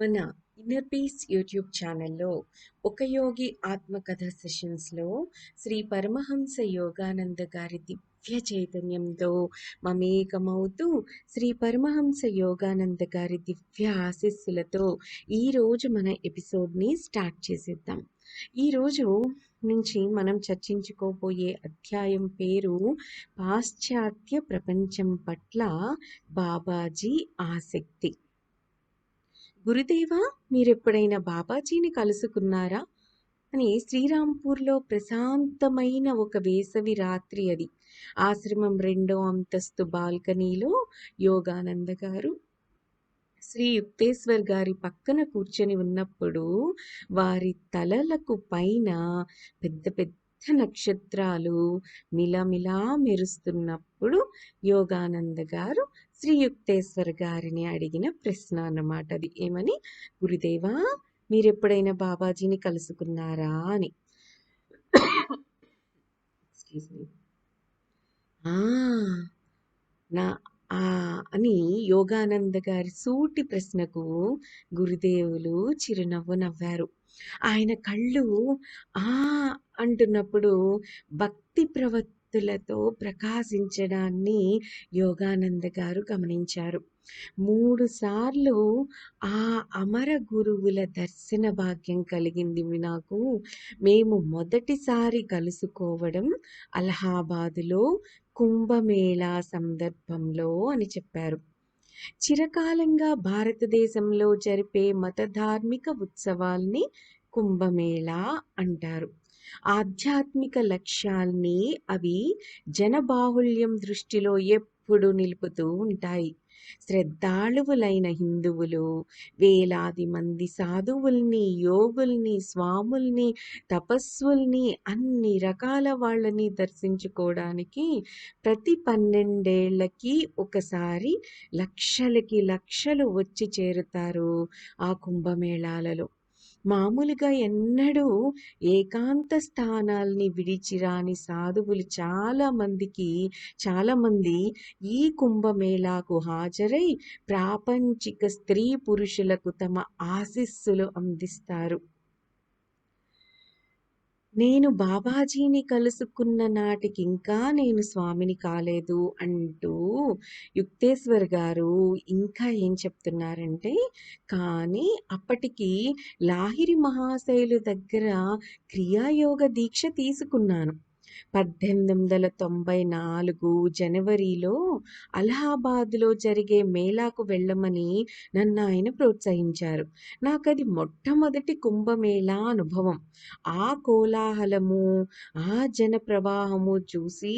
మన inner peace YouTube ఛానల్లో ఒక యోగి ఆత్మకథ సెషన్స్లో శ్రీ పరమహంస యోగానంద గారి దివ్య చైతన్యంతో మమేకమవుతూ శ్రీ పరమహంస యోగానంద గారి దివ్య ఆశీస్సులతో ఈరోజు మన ఎపిసోడ్ని స్టార్ట్ చేసేద్దాం. ఈరోజు నుంచి మనం చర్చించుకోబోయే అధ్యాయం పేరు పాశ్చాత్య ప్రపంచం పట్ల బాబాజీ ఆసక్తి. గురుదేవా, మీరెప్పుడైనా బాబాజీని కలుసుకున్నారా అని శ్రీరాంపూర్లో ప్రశాంతమైన ఒక వేసవి రాత్రి అది. ఆశ్రమం 2వ అంతస్తు బాల్కనీలో యోగానంద గారు శ్రీ యుక్తేశ్వర్ గారి పక్కన కూర్చొని ఉన్నప్పుడు వారి తలలకు పైన పెద్ద పెద్ద నక్షత్రాలు మిలమిలా మెరుస్తున్నప్పుడు యోగానంద గారు శ్రీ యుక్తేశ్వర్ గారిని అడిగిన ప్రశ్న అన్నమాట అది. ఏమని? గురుదేవా, మీరెప్పుడైనా బాబాజీని కలుసుకున్నారా అని. Excuse me. నా అని యోగానంద గారి సూటి ప్రశ్నకు గురుదేవులు చిరునవ్వు నవ్వారు. ఆయన కళ్ళు ఆ అంటున్నప్పుడు భక్తి ప్రవత్తులతో ప్రకాశించడాన్ని యోగానంద గారు గమనించారు. 3 సార్లు ఆ అమర గురువుల దర్శన భాగ్యం కలిగింది నాకు. మేము మొదటిసారి కలుసుకోవడం అలహాబాదులో కుంభమేళా సందర్భంలో అని చెప్పారు. చిరకాలంగా భారతదేశంలో జరిపే మత ధార్మిక ఉత్సవాల్ని కుంభమేళా అంటారు. ఆధ్యాత్మిక లక్ష్యాల్ని అవి జనబాహుళ్యం దృష్టిలో ఎప్పుడు నిలుపుతూ ఉంటాయి. శ్రద్ధాళువులైన హిందువులు వేలాది మంది సాధువుల్ని, యోగుల్ని, స్వాముల్ని, తపస్సుల్ని, అన్ని రకాల వాళ్ళని దర్శించుకోవడానికి ప్రతి 12 ఏళ్లకి ఒకసారి లక్షలకి లక్షలు వచ్చి చేరుతారు ఆ కుంభమేళాలలో. మామూలుగా ఎన్నడూ ఏకాంత స్థానాల్ని విడిచిరాని సాధువులు చాలామంది ఈ కుంభమేళాకు హాజరై ప్రాపంచిక స్త్రీ పురుషులకు తమ ఆశీస్సులు అందిస్తారు. నేను బాబాజీని కలుసుకున్న నాటికి ఇంకా నేను స్వామిని కాలేదు అంటూ యుక్తేశ్వర్ గారు ఇంకా ఏం చెప్తున్నారంటే, కానీ అప్పటికి లాహిరి మహాశయులు దగ్గర క్రియాయోగ దీక్ష తీసుకున్నాను. 1894 జనవరిలో అలహాబాద్లో జరిగే మేళాకు వెళ్ళమని నన్ను ఆయన ప్రోత్సహించారు. నాకది మొట్టమొదటి కుంభమేళా అనుభవం. ఆ కోలాహలము, ఆ జన ప్రవాహము చూసి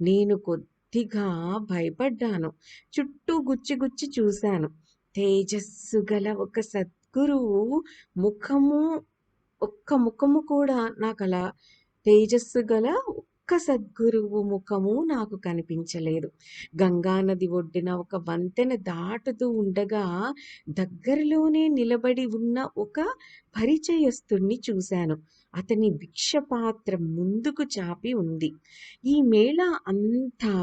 నేను కొద్దిగా భయపడ్డాను. చుట్టూ గుచ్చి చూశాను. తేజస్సు గల ఒక సద్గురువు ముఖము కూడా నాకలా తేజస్సు గల ఒక్క సద్గురువు ముఖము నాకు కనిపించలేదు. గంగానది ఒడ్డున ఒక వంతెన దాటుతూ ఉండగా దగ్గరలోనే నిలబడి ఉన్న ఒక పరిచయస్తుణ్ణి చూశాను. అతని భిక్షపాత్ర ముందుకు చాపి ఉంది. ఈ మేళ అంతా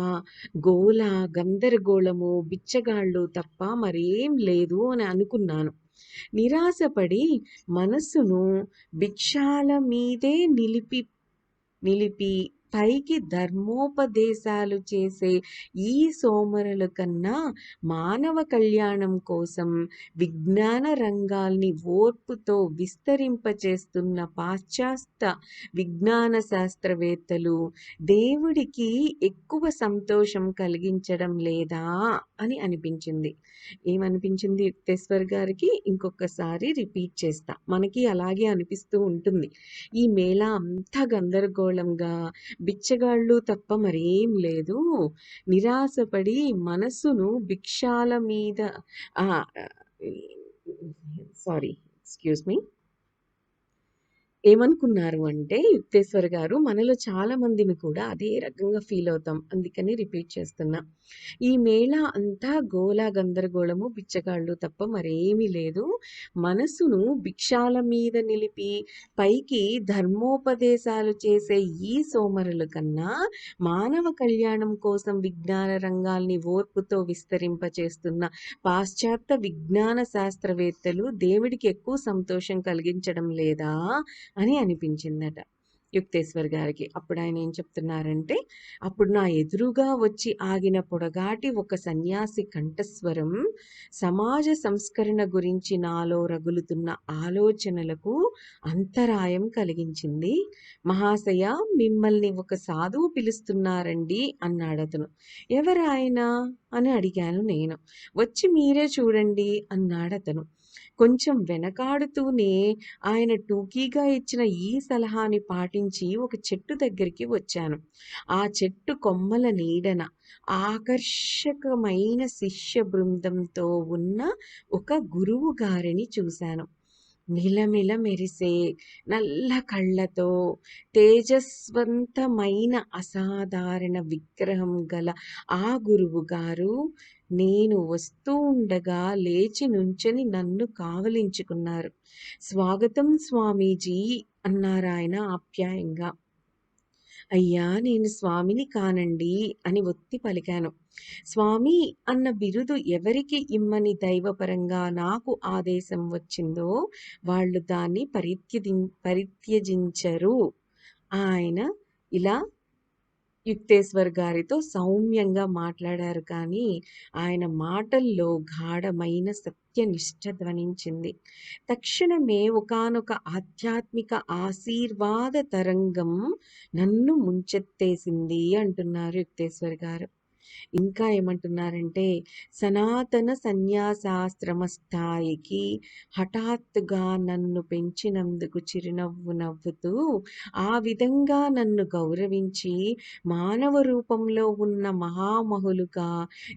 గోల, గందరగోళము, బిచ్చగాళ్ళు తప్ప మరేం లేదు అని అనుకున్నాను. నిరాశపడి మనస్సును భిక్షాల మీదే నిలిపి పైకి ధర్మోపదేశాలు చేసే ఈ సోమరుల కన్నా మానవ కళ్యాణం కోసం విజ్ఞాన రంగాల్ని ఓర్పుతో విస్తరింపచేస్తున్న పాశ్చాత్య విజ్ఞాన శాస్త్రవేత్తలు దేవుడికి ఎక్కువ సంతోషం కలిగించడం లేదా అని అనిపించింది. ఏమనిపించింది యుక్తేశ్వర్ గారికి? ఇంకొకసారి రిపీట్ చేస్తా. మనకి అలాగే అనిపిస్తూ ఉంటుంది. ఈ మేళ అంతా గందరగోళంగా, బిచ్చగాళ్ళు తప్ప మరేం లేదు. నిరాశపడి మనసును భిక్షాల మీద సారీ, ఎక్స్క్యూజ్ మీ. ఏమనుకున్నారు అంటే యుక్తేశ్వర్ గారు, మనలో చాలా మందిని కూడా అదే రకంగా ఫీల్ అవుతాం. అందుకని రిపీట్ చేస్తున్నా. ఈ మేళా అంతా గోల గందరగోళము, బిచ్చగాళ్ళు తప్ప మరేమీ లేదు. మనసును భిక్షాల మీద నిలిపి పైకి ధర్మోపదేశాలు చేసే ఈ సోమరుల కన్నా మానవ కళ్యాణం కోసం విజ్ఞాన రంగాల్ని ఓర్పుతో విస్తరింపచేస్తున్న పాశ్చాత్య విజ్ఞాన శాస్త్రవేత్తలు దేవుడికి ఎక్కువ సంతోషం కలిగించడం లేదా అని అనిపించిందట యుక్తేశ్వర్ గారికి. అప్పుడు ఆయన ఏం చెప్తున్నారంటే, అప్పుడు నా ఎదురుగా వచ్చి ఆగిన పొడగాటి ఒక సన్యాసి కంఠస్వరం సమాజ సంస్కరణ గురించి నాలో రగులుతున్న ఆలోచనలకు అంతరాయం కలిగించింది. మహాశయ, మిమ్మల్ని ఒక సాధువు పిలుస్తున్నారండి అన్నాడతను. ఎవరాయన అని అడిగాను నేను. వచ్చి మీరే చూడండి అన్నాడతను. కొంచెం వెనకాడుతూనే ఆయన టూకీగా ఇచ్చిన ఈ సలహాని పాటించి ఒక చెట్టు దగ్గరికి వచ్చాను. ఆ చెట్టు కొమ్మల నీడన ఆకర్షకమైన శిష్య బృందంతో ఉన్న ఒక గురువు గారిని చూశాను. మిలమిల మెరిసే నల్ల కళ్ళతో తేజస్వంతమైన అసాధారణ విగ్రహం గల ఆ గురువు గారు నేను వస్తూ ఉండగా లేచి నుంచొని నన్ను కావలించుకున్నారు. స్వాగతం స్వామీజీ అన్నారాయన ఆప్యాయంగా. అయ్యా, నేను స్వామిని కానండి అని ఒత్తి పలికాను. స్వామి అన్న బిరుదు ఎవరికి ఇమ్మని దైవపరంగా నాకు ఆదేశం వచ్చిందో వాళ్ళు దాన్ని పరిత్యజించరు. ఆయన ఇలా యుక్తేశ్వర్ గారితో సౌమ్యంగా మాట్లాడారు, కానీ ఆయన మాటల్లో గాఢమైన సత్యనిష్ట ధ్వనించింది. తక్షణమే ఒకానొక ఆధ్యాత్మిక ఆశీర్వాద తరంగం నన్ను ముంచెత్తేసింది అంటున్నారు యుక్తేశ్వర్ గారు. ఇంకా ఏమంటున్నారంటే, సనాతన సన్యాసాశ్రమ స్థాయికి హఠాత్తుగా నన్ను పెంచినందుకు చిరునవ్వు నవ్వుతూ, ఆ విధంగా నన్ను గౌరవించి మానవ రూపంలో ఉన్న మహామహులుగా,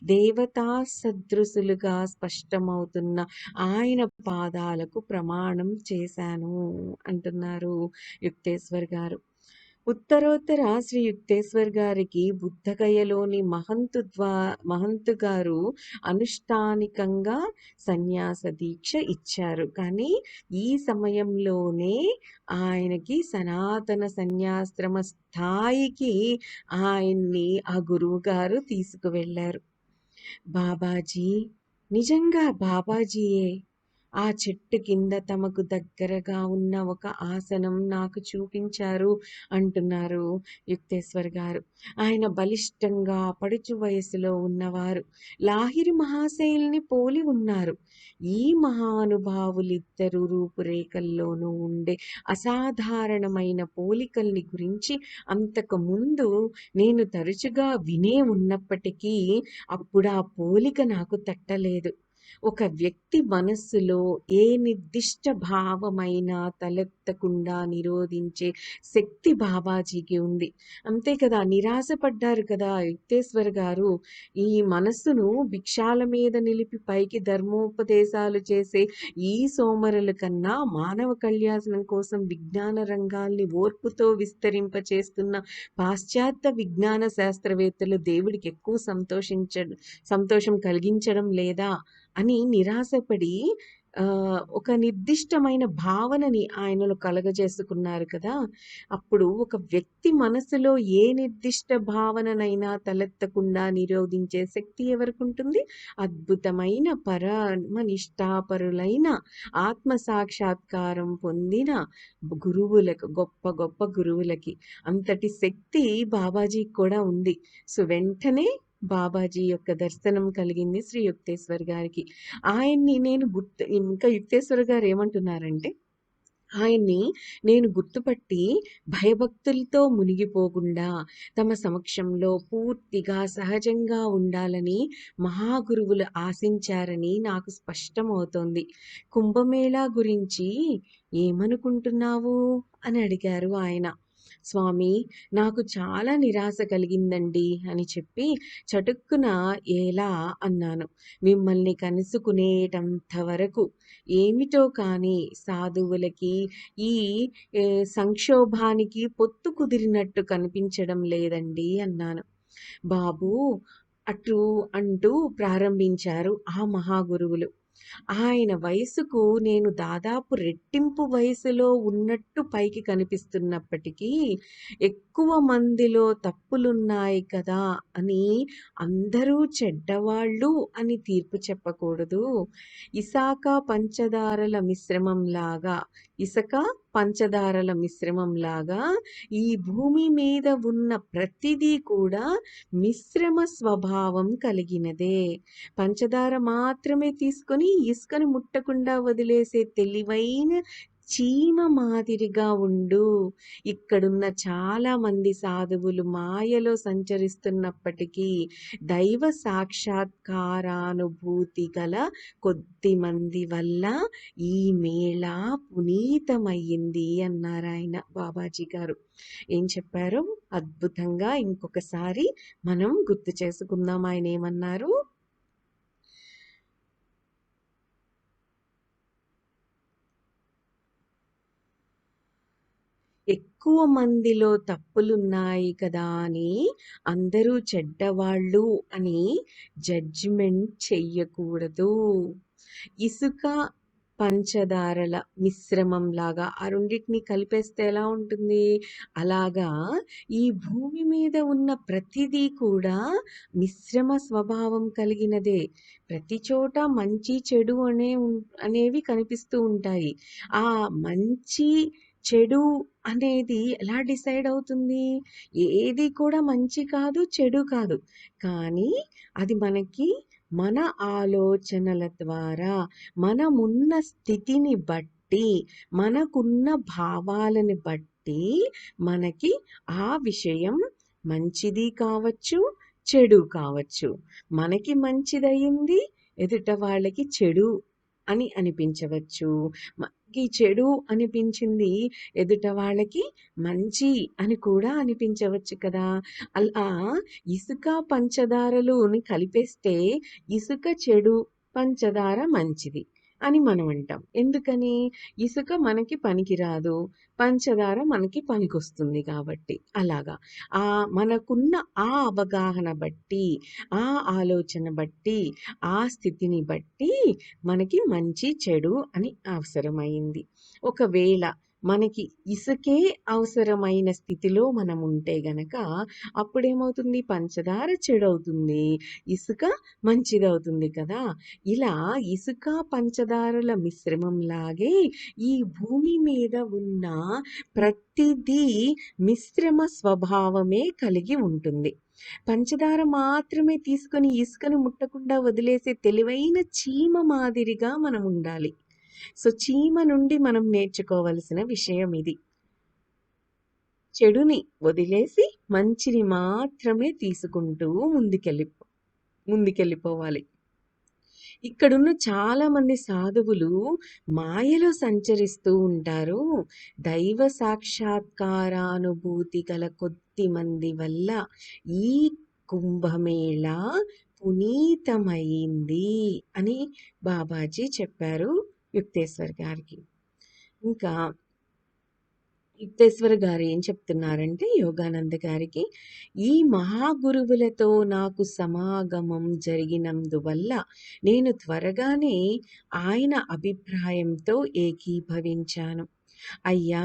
దేవతా సదృశులుగా స్పష్టమవుతున్న ఆయన పాదాలకు ప్రమాణం చేశాను అంటున్నారు యుక్తేశ్వర్ గారు. ఉత్తరోత్తర శ్రీ యుక్తేశ్వర్ గారికి బుద్ధగయలోని మహంతు గారు అనుష్ఠానికంగా సన్యాస దీక్ష ఇచ్చారు. కానీ ఈ సమయంలోనే ఆయనకి సనాతన సన్యాశ్రమ స్థాయికి ఆయన్ని ఆ గురువు గారు తీసుకువెళ్ళారు. బాబాజీ, నిజంగా బాబాజీయే ఆ చెట్టు కింద తమకు దగ్గరగా ఉన్న ఒక ఆసనం నాకు చూపించారు అంటున్నారు యుక్తేశ్వర్ గారు. ఆయన బలిష్టంగా పడుచు వయసులో ఉన్నవారు, లాహిరి మహాశయుల్ని పోలి ఉన్నారు. ఈ మహానుభావులిద్దరు రూపురేఖల్లోనూ ఉండే అసాధారణమైన పోలికల్ని గురించి అంతకు ముందు నేను తరచుగా వినే ఉన్నప్పటికీ అప్పుడు ఆ పోలిక నాకు తట్టలేదు. ఒక వ్యక్తి మనస్సులో ఏ నిర్దిష్ట భావమైనా తలెత్తకుండా నిరోధించే శక్తి బాబాజీకి ఉంది. అంతే కదా, నిరాశపడ్డారు కదా యుక్తేశ్వర్ గారు. ఈ మనస్సును భిక్షాల మీద నిలిపి పైకి ధర్మోపదేశాలు చేసే ఈ సోమరుల కన్నా మానవ కళ్యాణం కోసం విజ్ఞాన రంగాల్ని ఓర్పుతో విస్తరింపచేస్తున్న పాశ్చాత్య విజ్ఞాన శాస్త్రవేత్తలు దేవుడికి ఎక్కువ సంతోషం కలిగించడం లేదా అని నిరాశపడి ఒక నిర్దిష్టమైన భావనని ఆయనలో కలగజేసుకున్నారు కదా. అప్పుడు ఒక వ్యక్తి మనసులో ఏ నిర్దిష్ట భావననైనా తలెత్తకుండా నిరోధించే శక్తి ఎవరికి ఉంటుంది? అద్భుతమైన పరమ నిష్ఠాపరులైన ఆత్మ సాక్షాత్కారం పొందిన గురువులకు, గొప్ప గొప్ప గురువులకి అంతటి శక్తి బాబాజీకి కూడా ఉంది. సో వెంటనే బాబాజీ యొక్క దర్శనం కలిగింది శ్రీ యుక్తేశ్వర్ గారికి. ఆయన్ని నేను ఇంకా యుక్తేశ్వర్ గారు ఏమంటున్నారంటే, ఆయన్ని నేను గుర్తుపట్టి భయభక్తులతో మునిగిపోకుండా తమ సమక్షంలో పూర్తిగా సహజంగా ఉండాలని మహాగురువులు ఆశించారని నాకు స్పష్టమవుతోంది. కుంభమేళా గురించి ఏమనుకుంటున్నావు అని అడిగారు ఆయన. స్వామి నాకు చాలా నిరాశ కలిగిందండి అని చెప్పి చటుక్కున ఎలా అన్నాను. మిమ్మల్ని కలుసుకునేటంత వరకు ఏమిటో కానీ సాధువులకి ఈ సంక్షోభానికి పొత్తు కుదిరినట్టు కనిపించడం లేదండి అన్నాను. బాబూ అటు అంటూ ప్రారంభించారు ఆ మహాగురువులు. ఆయన వయసుకు నేను దాదాపు రెట్టింపు వయసులో ఉన్నట్టు పైకి కనిపిస్తున్నప్పటికీ, ఎక్కువ మందిలో తప్పులున్నాయి కదా అని అందరూ చెడ్డవాళ్ళు అని తీర్పు చెప్పకూడదు. ఇసాక పంచదారల మిశ్రమంలాగా ఇసక పంచదారల మిశ్రమంలాగా ఈ భూమి మీద ఉన్న ప్రతిదీ కూడా మిశ్రమ స్వభావం కలిగినదే. పంచదార మాత్రమే తీసుకొని ఇసుకను ముట్టకుండా వదిలేసే తెలివైన చీమ మాదిరిగా ఉండు. ఇక్కడున్న చాలా మంది సాధువులు మాయలో సంచరిస్తున్నప్పటికీ దైవ సాక్షాత్కారానుభూతి గల కొద్ది మంది వల్ల ఈ మేళా పునీతమయ్యింది అన్నారాయన బాబాజీ గారు. ఏం చెప్పారో అద్భుతంగా ఇంకొకసారి మనం గుర్తు చేసుకుందాం. ఆయన ఏమన్నారు? ఎక్కువ మందిలో తప్పులున్నాయి కదా అని అందరూ చెడ్డవాళ్ళు అని జడ్జిమెంట్ చెయ్యకూడదు. ఇసుక పంచదారల మిశ్రమం లాగా ఆ రెండింటిని కలిపేస్తే ఎలా ఉంటుంది? అలాగా ఈ భూమి మీద ఉన్న ప్రతిదీ కూడా మిశ్రమ స్వభావం కలిగినదే. ప్రతి చోట మంచి చెడు అనేవి కనిపిస్తూ ఉంటాయి. ఆ మంచి చెడు అనేది ఎలా డిసైడ్ అవుతుంది? ఏది కూడా మంచి కాదు, చెడు కాదు. కానీ అది మనకి మన ఆలోచనల ద్వారా, మనమున్న స్థితిని బట్టి, మనకున్న భావాలని బట్టి మనకి ఆ విషయం మంచిది కావచ్చు, చెడు కావచ్చు. మనకి మంచిదయింది, ఎదుట వాళ్ళకి చెడు అని అనిపించవచ్చు. మనకి చెడు అనిపించింది, ఎదుట వాళ్ళకి మంచి అని కూడా అనిపించవచ్చు కదా. అలా ఇసుక పంచదారలుని కలిపేస్తే ఇసుక చెడు, పంచదార మంచిది అని మనం అంటాం. ఎందుకని? ఇసుక మనకి పనికిరాదు, పంచదార మనకి పనికొస్తుంది కాబట్టి. అలాగా మనకున్న ఆ అవగాహన బట్టి, ఆ ఆలోచన బట్టి, ఆ స్థితిని బట్టి మనకి మంచి చెడు అని అవసరమైంది. ఒకవేళ మనకి ఇసుకే అవసరమైన స్థితిలో మనం ఉంటే గనక అప్పుడేమవుతుంది? పంచదార చెడవుతుంది, ఇసుక మంచిదవుతుంది కదా. ఇలా ఇసుక పంచదారల మిశ్రమం లాగే ఈ భూమి మీద ఉన్న ప్రతిదీ మిశ్రమ స్వభావమే కలిగి ఉంటుంది. పంచదార మాత్రమే తీసుకొని ఇసుకను ముట్టకుండా వదిలేసే తెలివైన చీమ మాదిరిగా మనం ఉండాలి. సో చీమ నుండి మనం నేర్చుకోవలసిన విషయం ఇది. చెడుని వదిలేసి మంచిని మాత్రమే తీసుకుంటూ ముందుకెళ్ళిపోవాలి. ఇక్కడున్న చాలా మంది సాధువులు మాయలో సంచరిస్తూ ఉంటారు. దైవ సాక్షాత్కారానుభూతి గల కొద్ది మంది వల్ల ఈ కుంభమేళా పునీతమైంది అని బాబాజీ చెప్పారు యుక్తేశ్వర్ గారికి. ఇంకా యుక్తేశ్వర్ గారు ఏం చెప్తున్నారంటే యోగానంద గారికి, ఈ మహాగురువులతో నాకు సమాగమం జరిగినందువల్ల నేను త్వరగానే ఆయన అభిప్రాయంతో ఏకీభవించాను. అయ్యా,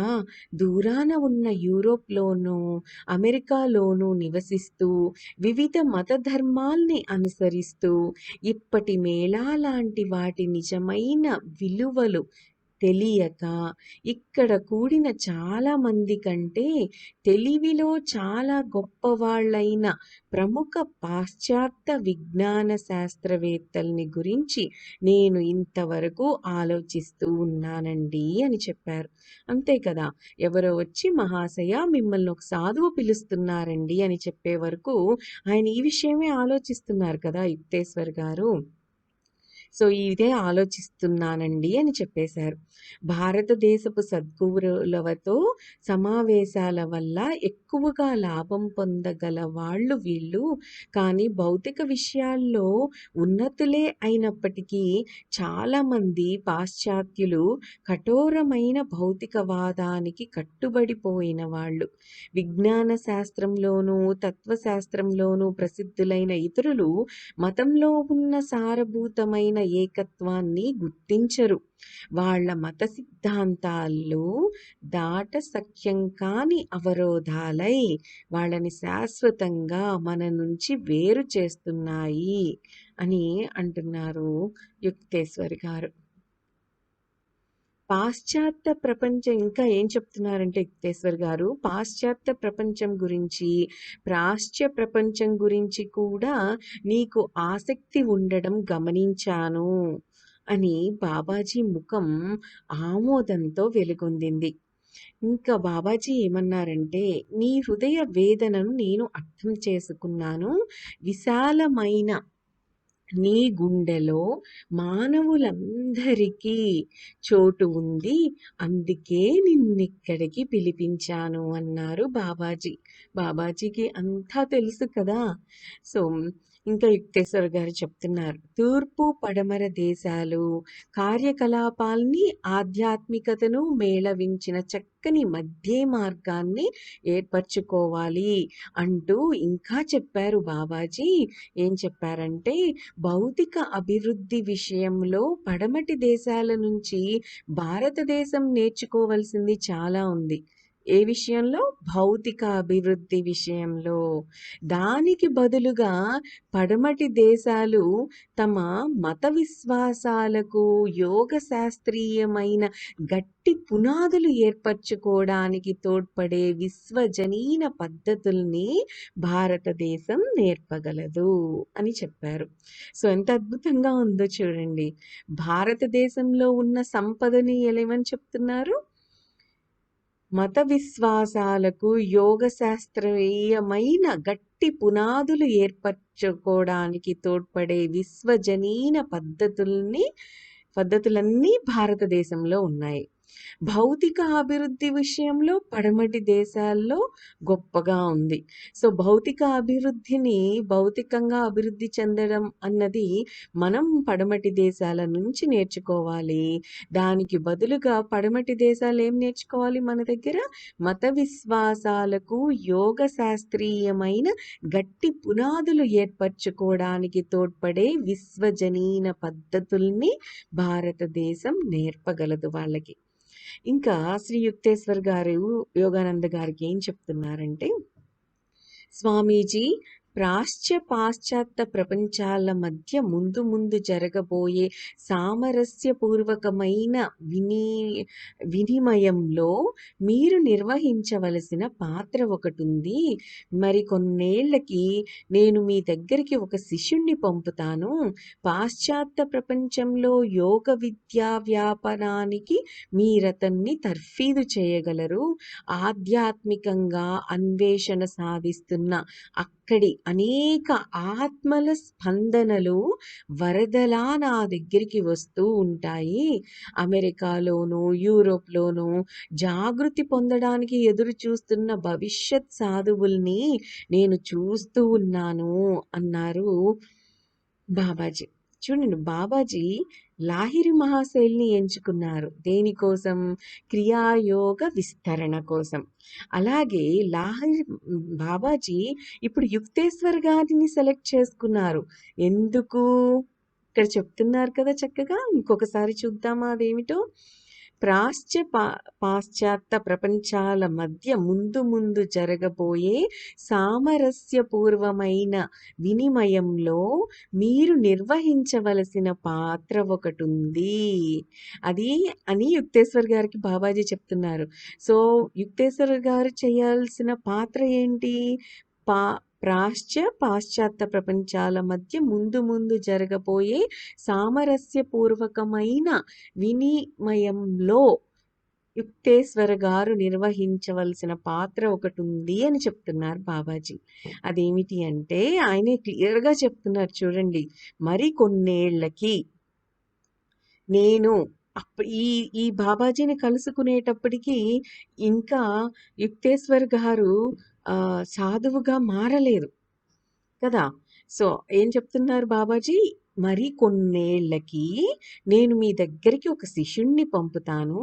దూరాన ఉన్న యూరోప్లోనూ అమెరికాలోనూ నివసిస్తూ వివిధ మత ధర్మాల్ని అనుసరిస్తూ ఇప్పటి మేళా లాంటి వాటి నిజమైన విలువలు తెలియక ఇక్కడ కూడిన చాలా మంది కంటే తెలివిలో చాలా గొప్పవాళ్ళైన ప్రముఖ పాశ్చాత్య విజ్ఞాన శాస్త్రవేత్తల్ని గురించి నేను ఇంతవరకు ఆలోచిస్తూ ఉన్నానండి అని చెప్పారు. అంతే కదా, ఎవరో వచ్చి మహాశయ మిమ్మల్ని ఒక సాధువు పిలుస్తున్నారండి అని చెప్పే వరకు ఆయన ఈ విషయమే ఆలోచిస్తున్నారు కదా యుక్తేశ్వర్ గారు. సో ఇదే ఆలోచిస్తున్నానండి అని చెప్పేశారు. భారతదేశపు సద్గురువులతో సమావేశాల వల్ల ఎక్కువగా లాభం పొందగల వాళ్ళు వీళ్ళు. కానీ భౌతిక విషయాల్లో ఉన్నతులే అయినప్పటికీ చాలామంది పాశ్చాత్యులు కఠోరమైన భౌతికవాదానికి కట్టుబడిపోయిన వాళ్ళు. విజ్ఞాన శాస్త్రంలోనూ తత్వశాస్త్రంలోనూ ప్రసిద్ధులైన ఇతరులు మతంలో ఉన్న సారభూతమైన ఏకత్వాన్ని గుర్తించరు. వాళ్ళ మత సిద్ధాంతాల్లో దాటశక్యం కాని అవరోధాలై వాళ్ళని శాశ్వతంగా మన నుంచి వేరు చేస్తున్నాయి అని అంటున్నారు యుక్తేశ్వర్ గారు. పాశ్చాత్య ప్రపంచం ఇంకా ఏం చెప్తున్నారంటే యుక్తేశ్వర్ గారు, పాశ్చాత్య ప్రపంచం గురించి, ప్రాచ్య ప్రపంచం గురించి కూడా నీకు ఆసక్తి ఉండడం గమనించాను అని బాబాజీ ముఖం ఆమోదంతో వెలుగొందింది. ఇంకా బాబాజీ ఏమన్నారంటే, నీ హృదయ వేదనను నేను అర్థం చేసుకున్నాను. విశాలమైన నీ గుండెలో మానవులందరికీ చోటు ఉంది, అందుకే నిన్నిక్కడికి పిలిపించాను అన్నారు బాబాజీ. బాబాజీకి అంతా తెలుసు కదా. సో ఇంకా యుక్తేశ్వర్ గారు చెప్తున్నారు, తూర్పు పడమర దేశాలు కార్యకలాపాల్ని ఆధ్యాత్మికతను మేళవించిన చక్కని మధ్య మార్గాన్ని ఏర్పరచుకోవాలి అంటూ ఇంకా చెప్పారు బాబాజీ. ఏం చెప్పారంటే, భౌతిక అభివృద్ధి విషయంలో పడమటి దేశాల నుంచి భారతదేశం నేర్చుకోవలసింది చాలా ఉంది. ఏ విషయంలో? భౌతిక అభివృద్ధి విషయంలో. దానికి బదులుగా పడమటి దేశాలు తమ మత విశ్వాసాలకు యోగ శాస్త్రీయమైన గట్టి పునాదులు ఏర్పరచుకోవడానికి తోడ్పడే విశ్వజనీన పద్ధతుల్ని భారతదేశం నేర్పగలదు అని చెప్పారు. సో ఎంత అద్భుతంగా ఉందో చూడండి. భారతదేశంలో ఉన్న సంపదని ఏమని చెప్తున్నారు? మత విశ్వాసాలకు యోగ శాస్త్రీయమైన గట్టి పునాదులు ఏర్పరచుకోవడానికి తోడ్పడే విశ్వజనీన పద్ధతులన్నీ భారతదేశంలో ఉన్నాయి. భౌతిక అభివృద్ధి విషయంలో పడమటి దేశాల్లో గొప్పగా ఉంది. సో భౌతిక అభివృద్ధిని, భౌతికంగా అభివృద్ధి చెందడం అన్నది మనం పడమటి దేశాల నుంచి నేర్చుకోవాలి. దానికి బదులుగా పడమటి దేశాలు ఏం నేర్చుకోవాలి మన దగ్గర? మత విశ్వాసాలకు యోగ శాస్త్రీయమైన గట్టి పునాదులు ఏర్పరచుకోవడానికి తోడ్పడే విశ్వజనీన పద్ధతుల్ని భారతదేశం నేర్పగలదు వాళ్ళకి. ఇంకా శ్రీ యుక్తేశ్వర్ గారు యోగానంద గారికి ఏం చెప్తున్నారంటే, స్వామీజీ, పాశ్చాత్య ప్రపంచాల మధ్య ముందు జరగబోయే సామరస్యపూర్వకమైన వినిమయంలో మీరు నిర్వహించవలసిన పాత్ర ఒకటి ఉంది. మరి కొన్నేళ్లకి నేను మీ దగ్గరికి ఒక శిష్యుణ్ణి పంపుతాను. పాశ్చాత్య ప్రపంచంలో యోగ విద్యా వ్యాపనానికి మీరతన్ని తర్ఫీదు చేయగలరు. ఆధ్యాత్మికంగా అన్వేషణ సాధిస్తున్న అక్కడి అనేక ఆత్మల స్పందనలు వరదలా నా దగ్గరికి వస్తూ ఉంటాయి. అమెరికాలోనూ యూరోప్లోనూ జాగృతి పొందడానికి ఎదురు చూస్తున్న భవిష్యత్ సాధువుల్ని నేను చూస్తూ ఉన్నాను అన్నారు బాబాజీ. చూడండి, బాబాజీ లాహిరి మహాశైలిని ఎంచుకున్నారు. దేనికోసం? క్రియాయోగ విస్తరణ కోసం. అలాగే బాబాజీ ఇప్పుడు యుక్తేశ్వర్ గారిని సెలెక్ట్ చేసుకున్నారు. ఎందుకు? ఇక్కడ చెప్తున్నారు కదా చక్కగా. ఇంకొకసారి చూద్దామా అదేమిటో. పాశ్చాత్య ప్రపంచాల మధ్య ముందు జరగబోయే సామరస్యపూర్వమైన వినిమయంలో మీరు నిర్వహించవలసిన పాత్ర ఒకటి ఉంది. అది అని యుక్తేశ్వర్ గారికి బాబాజీ చెప్తున్నారు. సో యుక్తేశ్వర్ గారు చేయాల్సిన పాత్ర ఏంటి? పాశ్చాత్య ప్రపంచాల మధ్య ముందు జరగబోయే సామరస్యపూర్వకమైన వినిమయంలో యుక్తేశ్వర గారు నిర్వహించవలసిన పాత్ర ఒకటి ఉంది అని చెప్తున్నారు బాబాజీ. అదేమిటి అంటే, ఆయనే క్లియర్గా చెప్తున్నారు చూడండి. మరి కొన్నేళ్లకి నేను ఈ ఈ బాబాజీని కలుసుకునేటప్పటికి ఇంకా యుక్తేశ్వర్ గారు సాధువుగా మారలేదు కదా! సో, ఏం చెప్తున్నారు బాబాజీ? మరి కొన్నేళ్ళకి నేను మీ దగ్గరికి ఒక శిష్యుణ్ణి పంపుతాను.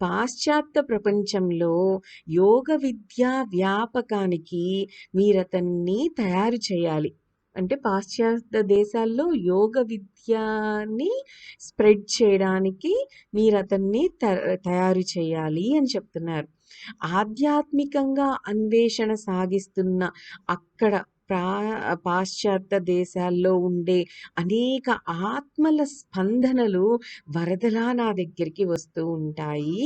పాశ్చాత్య ప్రపంచంలో యోగ విద్యా వ్యాపకానికి మీరతన్ని తయారు చేయాలి. అంటే పాశ్చాత్య దేశాల్లో యోగ విద్యని స్ప్రెడ్ చేయడానికి మీరతన్ని తయారు చేయాలి అని చెప్తున్నారు. ఆధ్యాత్మికంగా అన్వేషణ సాగిస్తున్న అక్కడ పాశ్చాత్య దేశాల్లో ఉండే అనేక ఆత్మల స్పందనలు వరదలా నా దగ్గరికి వస్తూ ఉంటాయి.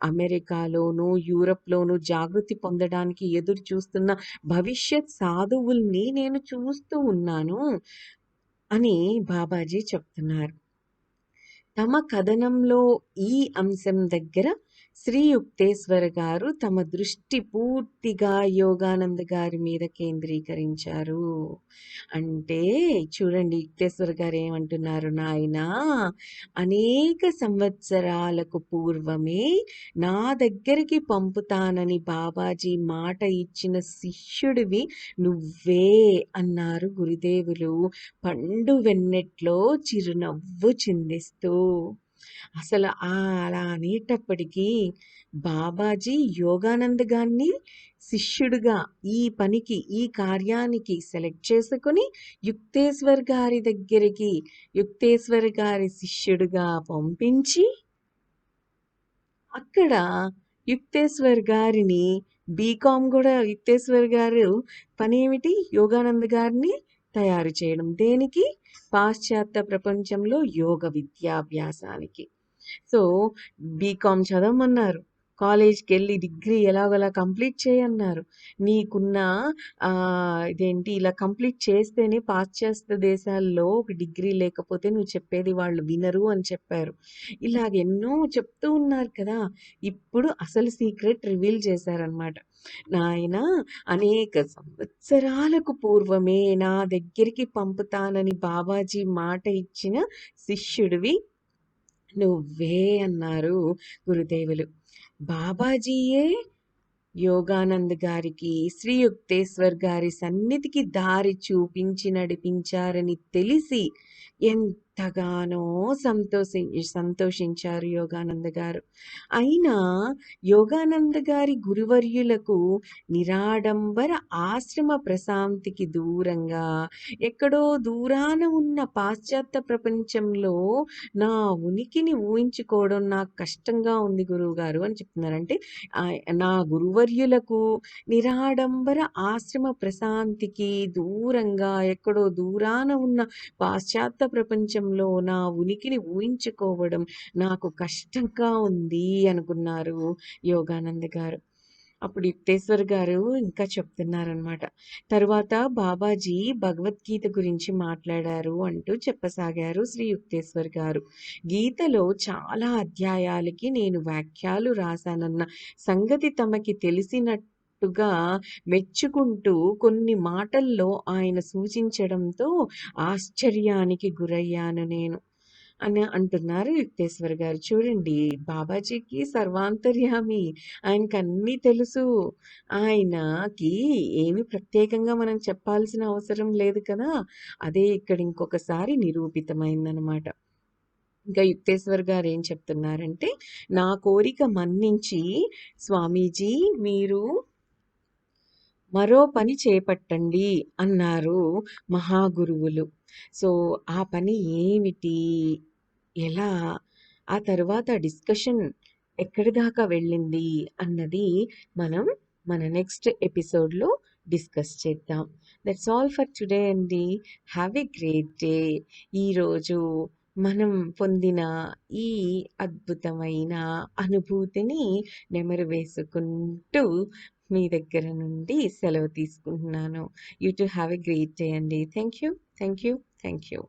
అమెరికాలోను, యూరప్‌లోను జాగృతి పొందడానికి ఎదురు చూస్తున్న భవిష్యత్ సాధువుల్ని నేను చూస్తూ ఉన్నాను అని బాబాజీ చెప్తున్నారు. తమ కథనంలో ఈ అంశం దగ్గర శ్రీ యుక్తేశ్వర గారు తమ దృష్టి పూర్తిగా యోగానంద గారి మీద కేంద్రీకరించారు. అంటే చూడండి యుక్తేశ్వర గారు ఏమంటున్నారు, నాయనా అనేక సంవత్సరాలకు పూర్వమే నా దగ్గరికి పంపుతానని బాబాజీ మాట ఇచ్చిన శిష్యుడివి నువ్వే అన్నారు గురుదేవులు పండు వెన్నెట్లో చిరునవ్వు చిందిస్తూ. అసలు అలా అనేటప్పటికీ బాబాజీ యోగానంద్ గారిని శిష్యుడిగా ఈ పనికి ఈ కార్యానికి సెలెక్ట్ చేసుకుని యుక్తేశ్వర్ గారి దగ్గరికి యుక్తేశ్వర్ గారి శిష్యుడిగా పంపించి అక్కడ యుక్తేశ్వర్ గారిని బీకామ్ కూడా యుక్తేశ్వర్ గారు పని ఏమిటి, యోగానంద్ గారిని తయారు చేయడం దేనికి, పాశ్చాత్య ప్రపంచంలో యోగ విద్యాభ్యాసానికి. సో బీకామ్ చదవమన్నారు, కాలేజ్కి వెళ్ళి డిగ్రీ ఎలాగోలా కంప్లీట్ చేయన్నారు, నీకున్న ఇదేంటి ఇలా కంప్లీట్ చేస్తేనే పాశ్చాత్య దేశాల్లో ఒక డిగ్రీ లేకపోతే నువ్వు చెప్పేది వాళ్ళు వినరు అని చెప్పారు. ఇలాగ ఎన్నో చెప్తూ ఉన్నారు కదా. ఇప్పుడు అసలు సీక్రెట్ రివీల్ చేశారనమాట. నాయన అనేక సంవత్సరాలకు పూర్వమే నా దగ్గరికి పంపుతానని బాబాజీ మాట ఇచ్చిన శిష్యుడివి నువ్వే అన్నారు గురుదేవులు. బాబాజీయే యోగానంద్ గారికి శ్రీ యుక్తేశ్వర్ గారి సన్నిధికి దారి చూపించి నడిపించారని తెలిసి ఎంతగానో సంతోషించారు యోగానంద గారు. అయినా యోగానంద గారి గురువర్యులకు నిరాడంబర ఆశ్రమ ప్రశాంతికి దూరంగా ఎక్కడో దూరాన ఉన్న పాశ్చాత్య ప్రపంచంలో నా ఉనికిని ఊహించుకోవడం నాకు కష్టంగా ఉంది గురువుగారు అని చెప్తున్నారంటే నా గురువర్యులకు నిరాడంబర ఆశ్రమ ప్రశాంతికి దూరంగా ఎక్కడో దూరాన ఉన్న పాశ్చాత్య ప్రపంచంలో నా ఉనికిని ఊహించుకోవడం నాకు కష్టంగా ఉంది అనుకున్నారు యోగానంద గారు. అప్పుడు యుక్తేశ్వర్ గారు ఇంకా చెప్తున్నారనమాట. తరువాత బాబాజీ భగవద్గీత గురించి మాట్లాడారు అంటూ చెప్పసాగారు శ్రీ యుక్తేశ్వర్ గారు. గీతలో చాలా అధ్యాయాలకి నేను వ్యాఖ్యలు రాశానన్న సంగతి తమకి తెలిసినట్టుగా మెచ్చుకుంటూ కొన్ని మాటల్లో ఆయన సూచించడంతో ఆశ్చర్యానికి గురయ్యాను నేను అని అంటున్నారు యుక్తేశ్వర్ గారు. చూడండి బాబాజీకి సర్వాంతర్యామి, ఆయనకి అన్నీ తెలుసు. ఆయనకి ఏమి ప్రత్యేకంగా మనం చెప్పాల్సిన అవసరం లేదు కదా. అదే ఇక్కడ ఇంకొకసారి నిరూపితమైందనమాట. ఇంకా యుక్తేశ్వర్ గారు ఏం చెప్తున్నారంటే, నా కోరిక మన్నించి స్వామీజీ మీరు మరో పని చేపట్టండి అన్నారు మహాగురువులు. సో ఆ పని ఏమిటి, ఎలా, ఆ తర్వాత డిస్కషన్ ఎక్కడి దాకా వెళ్ళింది అన్నది మనం మన నెక్స్ట్ ఎపిసోడ్లో డిస్కస్ చేద్దాం. దట్స్ ఆల్ ఫర్ టుడే అండి. Have a great day. ఈరోజు మనం పొందిన ఈ అద్భుతమైన అనుభూతిని నెమరు వేసుకుంటూ మీ దగ్గర నుండి సెలవు తీసుకుంటున్నాను. You to have a great day అండి. Thank you, thank you, thank you.